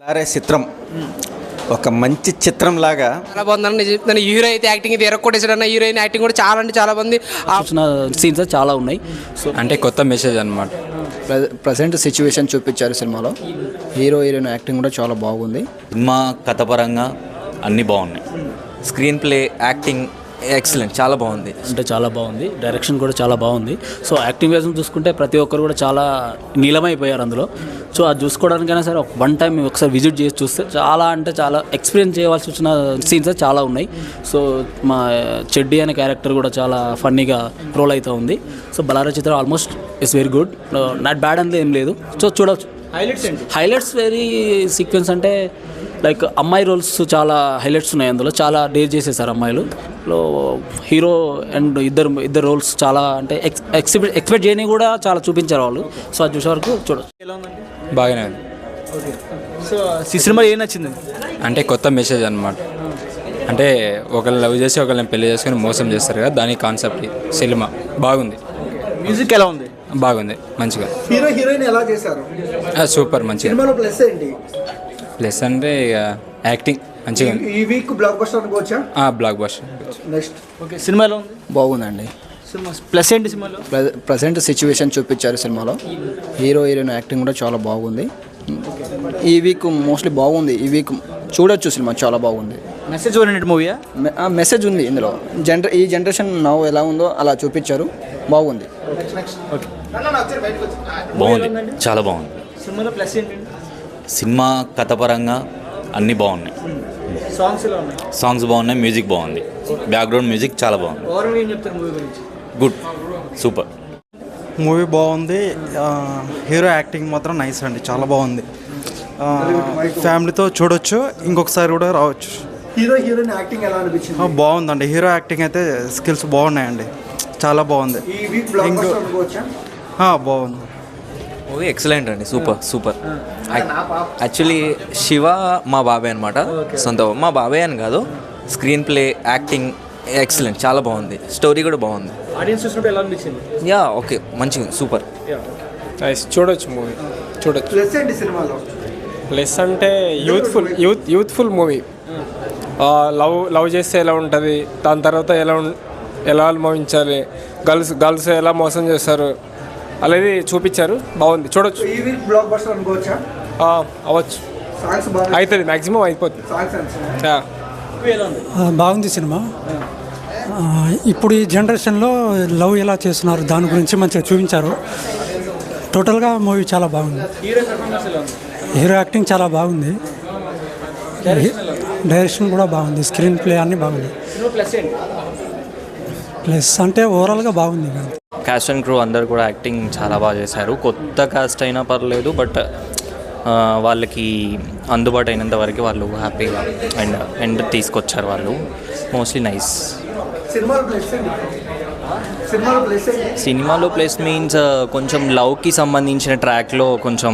అరే చిత్రం ఒక మంచి చిత్రం లాగా చాలా బాగుందన్న నిజం. హీరో అయితే యాక్టింగ్ ఇది ఎరక్కొట్టేసాడన్న. హీరోయిన్ యాక్టింగ్ కూడా చాలా అంటే చాలా బాగుంది. సీన్స్ చాలా ఉన్నాయి. సో అంటే కొత్త మెసేజ్ అనమాట. ప్రజెంట్ సిచ్యువేషన్ చూపించారు సినిమాలో. హీరో హీరోయిన్ యాక్టింగ్ కూడా చాలా బాగుంది. సినిమా కథపరంగా అన్నీ బాగున్నాయి. స్క్రీన్ ప్లే, యాక్టింగ్ ఎక్సలెంట్, చాలా బాగుంది. అంటే చాలా బాగుంది. డైరెక్షన్ కూడా చాలా బాగుంది. సో యాక్టింగ్ వేసం చూసుకుంటే ప్రతి ఒక్కరు కూడా చాలా నీలమైపోయారు అందులో. సో అది చూసుకోవడానికైనా సరే వన్ టైం ఒకసారి విజిట్ చేసి చూస్తే చాలా అంటే చాలా ఎక్స్పీరియన్స్ చేయవలసి వచ్చిన సీన్స్ చాలా ఉన్నాయి. సో మా చెడ్డీ అనే క్యారెక్టర్ కూడా చాలా ఫన్నీగా రోల్ అవుతూ ఉంది. సో బలారా చిత్రం almost it's very good, not bad అనేది ఏం లేదు. సో చూడవచ్చు. హైలైట్స్ వెరీ సీక్వెన్స్ అంటే లైక్ అమ్మాయి రోల్స్ చాలా హైలైట్స్ ఉన్నాయి అందులో. చాలా డేర్ చేసేసారు అమ్మాయిలు. హీరో అండ్ ఇద్దరు రోల్స్ చాలా అంటే ఎక్స్పెక్ట్ చేయని కూడా చాలా చూపించారు వాళ్ళు. సో అది చూసే వరకు చూడవచ్చు. బాగానే ఉంది. సో ఈ సినిమా ఏం నచ్చింది? అంటే కొత్త మెసేజ్ అనమాట. అంటే ఒకళ్ళని లవ్ చేసి ఒకళ్ళని పెళ్లి చేసుకొని మోసం చేస్తారు కదా, దాని కాన్సెప్ట్ సినిమా బాగుంది. మ్యూజిక్ ఎలా ఉంది? బాగుంది, మంచిగా. హీరో హీరోయిన్ ఎలా చేశారు? సూపర్, మంచిగా. సినిమాలో ప్లస్ ఏంటి? ప్లస్ అంటే ఇక యాక్టింగ్ మంచిగా ఉంది. ఈ వీక్ బ్లాక్ బస్టర్ అనుకోవచ్చా? Block buster. Next okay, cinema ఎలా ఉంది? బాగుందండి. సినిమా ప్లస్ ఏంటి సినిమాలో? ప్రజెంట్ సిచ్యువేషన్ చూపించారు సినిమాలో. హీరో హీరోయిన్ యాక్టింగ్ కూడా చాలా బాగుంది. ఈ వీక్ మోస్ట్లీ బాగుంది. ఈ వీక్ చూడొచ్చు సినిమా, చాలా బాగుంది. Message oriented మూవీయా? మెసేజ్ ఉంది ఇందులో. ఈ జనరేషన్ నవ్వు ఎలా ఉందో అలా చూపించారు, బాగుంది. బాగుంది, చాలా బాగుంది. సినిమాలో ప్లస్ ఏంటి? సినిమా కథపరంగా అన్నీ బాగున్నాయి. సాంగ్స్ ఎలా ఉన్నాయి? సాంగ్స్ బాగున్నాయి, మ్యూజిక్ బాగుంది. బ్యాక్గ్రౌండ్ మ్యూజిక్ చాలా బాగుంది. ఓవరాల్ ఏం చెప్తారు మూవీ గురించి? Good, super. మూవీ బాగుంది. హీరో యాక్టింగ్ మాత్రం నైస్ అండి, చాలా బాగుంది. ఫ్యామిలీతో చూడొచ్చు, ఇంకొకసారి కూడా రావచ్చు. హీరో హీరోయిన్ యాక్టింగ్ ఎలా అనిపించింది? బాగుందండి. హీరో యాక్టింగ్ అయితే స్కిల్స్ బాగున్నాయండి, చాలా బాగుంది. ఈ వీక్ బ్లాక్ బస్టర్ అనుకోవచ్చా? బాగుంది. మూవీ ఎక్సలెంట్ అండి, సూపర్ సూపర్. యాక్చువల్లీ శివ మా బాబాయ్ అనమాట, సొంత మా బాబాయ్ అని కాదు. స్క్రీన్ ప్లే, యాక్టింగ్ ఎక్సలెంట్, చాలా బాగుంది. స్టోరీ కూడా బాగుంది. ఆడియన్స్ చూసినప్పుడు ఎలా అనిపించింది? యా ఓకే, మంచిగా సూపర్. చూడొచ్చు మూవీ, చూడొచ్చు. ప్లస్ ఏంటి సినిమాలో? ప్లస్ అంటే యూత్ఫుల్ మూవీ. లవ్ చేస్తే ఎలా ఉంటుంది, దాని తర్వాత ఎలా అనుభవించాలి, గర్ల్స్ ఎలా మోసం చేస్తారు అనేది చూపించారు. బాగుంది, చూడొచ్చు. ఈ వీక్ బ్లాక్ బస్టర్ అనుకోవచ్చా? అవ్వచ్చు, సాంగ్స్ బాగా అవుతుంది, మ్యాక్సిమం అయిపోతుంది. బాగుంది సినిమా. ఇప్పుడు ఈ జనరేషన్లో లవ్ ఎలా చేస్తున్నారు దాని గురించి మంచిగా చూపించారు. టోటల్గా మూవీ చాలా బాగుంది. హీరో యాక్టింగ్ చాలా బాగుంది. డైరెక్షన్ కూడా బాగుంది. స్క్రీన్ ప్లే అన్నీ బాగుంది. ప్లస్ అంటే ఓవరాల్గా బాగుంది. కాస్ట్ అండ్ క్రూ అందరు కూడా యాక్టింగ్ చాలా బాగా చేశారు. కొత్త కాస్ట్ అయినా పర్లేదు, బట్ వాళ్ళకి అందుబాటు అయినంత వరకు వాళ్ళు హ్యాపీగా అండ్ తీసుకొచ్చారు వాళ్ళు. Mostly nice. సినిమాలో ప్లేస్ మీన్స్ కొంచెం లవ్కి సంబంధించిన ట్రాక్లో కొంచెం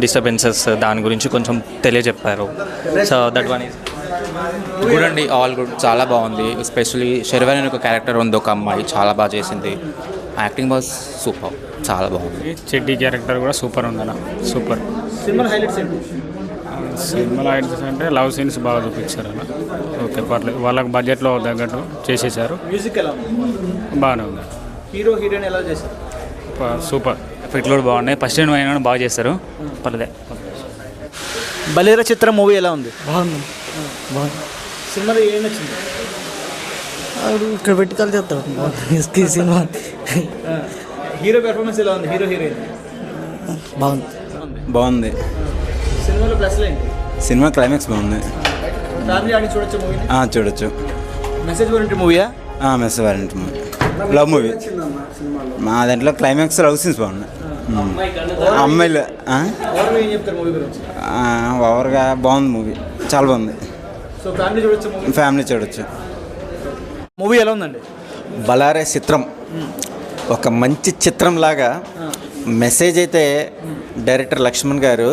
డిస్టర్బెన్సెస్ దాని గురించి కొంచెం తెలియజెప్పారు. So that one is good అండి, ఆల్ గుడ్, చాలా బాగుంది. ఎస్పెషలీ శర్వాణి అనే ఒక క్యారెక్టర్ ఉంది, ఒక అమ్మాయి చాలా బాగా చేసింది. యాక్టింగ్ వాజ్ సూపర్, చాలా బాగుంది. చెడ్డీ క్యారెక్టర్ కూడా సూపర్ ఉందన్న, సూపర్. సినిమా హైలైట్స్ ఏంటి? సినిమాలో హైలైట్స్ అంటే లవ్ సీన్స్ బాగా చూపించారు అన్న. ఓకే, పర్లేదు, వాళ్ళకి బడ్జెట్లో తగ్గట్టు చేసేసారు. మ్యూజిక్ ఎలా ఉంది? బాగానే ఉంది. హీరో హీరోయిన్ ఎలా చేశారు? సూపర్. ఎఫెక్ట్లు కూడా బాగున్నాయి. ఫస్ట్ టైం అయినా బాగా చేస్తారు, పర్లేదు. బలేరా చిత్రం మూవీ ఎలా ఉంది? బాగుంది. సినిమాలో ఏం నచ్చింది? ఇక్కడ పెట్టుకోవాలి చెప్తాడు సినిమా. హీరో పెర్ఫార్మెన్స్ ఎలా ఉంది? హీరో హీరోయిన్ బాగుంది. సినిమాలో ప్లస్ ఏంటి? సినిమా క్లైమాక్స్ బాగుంది. ఫ్యామిలీ ఆడి చూడొచ్చు మూవీని? చూడొచ్చు. మెసేజ్ ఓరియంటెడ్ మూవీయా? మెస్ వారెంట్ మూవీ, లవ్ మూవీ. మా దాంట్లో క్లైమాక్స్ లవ్ సీన్స్ బాగున్నాయి. అమ్మాయిలు ఏం చెప్తారు మూవీ గురించి? ఓవర్గా బాగుంది మూవీ, చాలా బాగుంది. సో ఫ్యామిలీ చూడొచ్చు మూవీ? ఫ్యామిలీ చూడొచ్చు. మూవీ ఎలా ఉందండి? బలారే చిత్రం ఒక మంచి చిత్రం లాగా. మెసేజ్ అయితే డైరెక్టర్ లక్ష్మణ్ గారు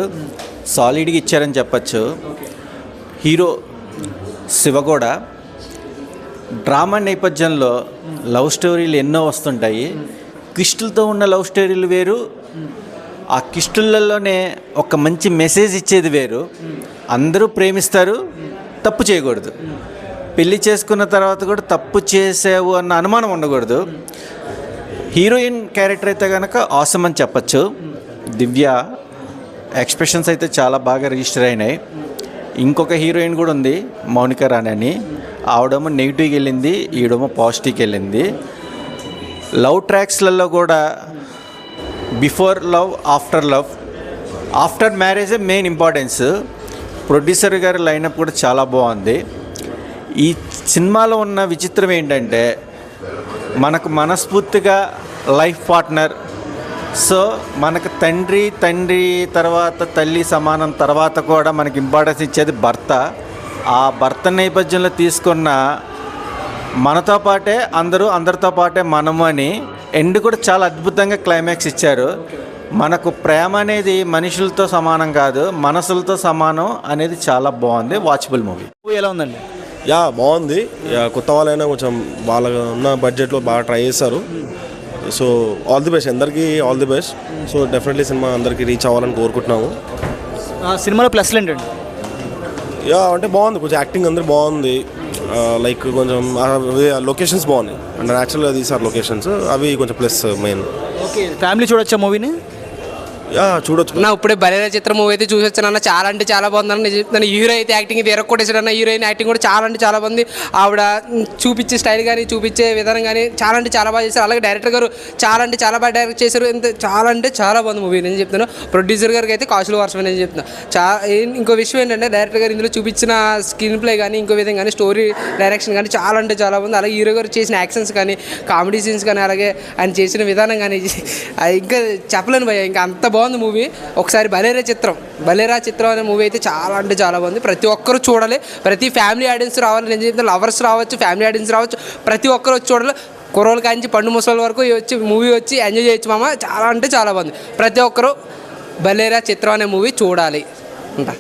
సాలిడ్గా ఇచ్చారని చెప్పచ్చు. హీరో శివ కూడా డ్రామా నేపథ్యంలో లవ్ స్టోరీలు ఎన్నో వస్తుంటాయి. క్రిస్టల్తో ఉన్న లవ్ స్టోరీలు వేరు, ఆ కిష్టులలోనే ఒక మంచి మెసేజ్ ఇచ్చేది వేరు. అందరూ ప్రేమిస్తారు, తప్పు చేయకూడదు. పెళ్లి చేసుకున్న తర్వాత కూడా తప్పు చేసావు అన్న అనుమానం ఉండకూడదు. హీరోయిన్ క్యారెక్టర్ అయితే కనుక ఆసమ్ అని చెప్పచ్చు. దివ్య ఎక్స్ప్రెషన్స్ అయితే చాలా బాగా రిజిస్టర్ అయినాయి. ఇంకొక హీరోయిన్ కూడా ఉంది, మౌనిక రాణి అని. ఆవిడేమో నెగిటివ్కి వెళ్ళింది, ఈవిడేమో పాజిటివ్కి వెళ్ళింది. లవ్ ట్రాక్స్లలో కూడా before love, after love, after మ్యారేజే మెయిన్ ఇంపార్టెన్స్. ప్రొడ్యూసర్ గారి లైనప్ కూడా చాలా బాగుంది. ఈ సినిమాలో ఉన్న విచిత్రం ఏంటంటే మనకు మనస్ఫూర్తిగా లైఫ్ పార్ట్నర్, సో మనకు తండ్రి తర్వాత తల్లి సమానం, తర్వాత కూడా మనకి ఇంపార్టెన్స్ ఇచ్చేది భర్త. ఆ భర్త నేపథ్యంలో తీసుకున్న మనతో పాటే అందరితో పాటే మనము అని ఎండ్ కూడా చాలా అద్భుతంగా క్లైమాక్స్ ఇచ్చారు. మనకు ప్రేమ అనేది మనుషులతో సమానం కాదు, మనసులతో సమానం అనేది చాలా బాగుంది. Watchable movie. ఎలా ఉందండి? యా బాగుంది. కొత్త వాళ్ళైనా కొంచెం వాళ్ళ ఉన్న బడ్జెట్లో బాగా ట్రై చేస్తారు. సో ఆల్ ది బెస్ట్, అందరికీ all the best. So definitely cinema అందరికీ రీచ్ అవ్వాలని కోరుకుంటున్నాము. సినిమాలో ప్లస్లు ఏంటండి? యా అంటే బాగుంది, కొంచెం యాక్టింగ్ అందరూ బాగుంది. లైక్ కొంచెం లొకేషన్స్ బాగున్నాయి అంటే న్యాచురల్గా తీసారు లొకేషన్స్, అవి కొంచెం ప్లస్ మెయిన్. ఓకే, ఫ్యామిలీ చూడొచ్చా మూవీని? యా చూడొచ్చు. నా ఇప్పుడే బలేరా చిత్రం మూవీ అయితే చూసి వచ్చానన్న. చాలా అంటే చాలా బాగుందన్న. చెప్తాను, హీరో అయితే యాక్టింగ్ ఇది ఎరక్కొట్టేసాడన్న. హీరోయిన్ యాక్టింగ్ కూడా చాలా అంటే చాలా బాగుంది. ఆవిడ చూపించే స్టైల్ కానీ చూపించే విధానం కానీ చాలా అంటే చాలా బాగా చేశారు. అలాగే డైరెక్టర్ గారు చాలా అంటే చాలా బాగా డైరెక్ట్ చేశారు. చాలా అంటే చాలా బాగుంది మూవీ. నేను చెప్తాను, ప్రొడ్యూసర్ గారికి అయితే కాస్ట్లీ వర్షం నేను చెప్తాను. ఇంకో విషయం ఏంటంటే డైరెక్టర్ గారు ఇందులో చూపించిన స్క్రీన్ ప్లే కానీ ఇంకో విధంగా కానీ స్టోరీ డైరెక్షన్ కానీ చాలా అంటే చాలా బాగుంది. అలాగే హీరో గారు చేసిన యాక్షన్స్ కానీ కామెడీ సీన్స్ కానీ అలాగే ఆయన చేసిన విధానం కానీ ఇంకా చెప్పలేను భయ్య, ఇంకా అంత బాగుంది మూవీ. ఒకసారి బలేరా చిత్రం అనే మూవీ అయితే చాలా అంటే చాలా బాగుంది. ప్రతి ఒక్కరు చూడాలి. ప్రతి ఫ్యామిలీ ఆడియన్స్ రావాలి. నేను చెప్తాను, లవర్స్ రావచ్చు, ఫ్యామిలీ ఆడియన్స్ రావచ్చు, ప్రతి ఒక్కరు వచ్చి చూడాలి. కుర్రోలు కాంచి పండు ముసలి వరకు వచ్చి మూవీ వచ్చి ఎంజాయ్ చేయొచ్చు మామ. చాలా అంటే చాలా బాగుంది. ప్రతి ఒక్కరు బలేరా చిత్రం అనే మూవీ చూడాలి.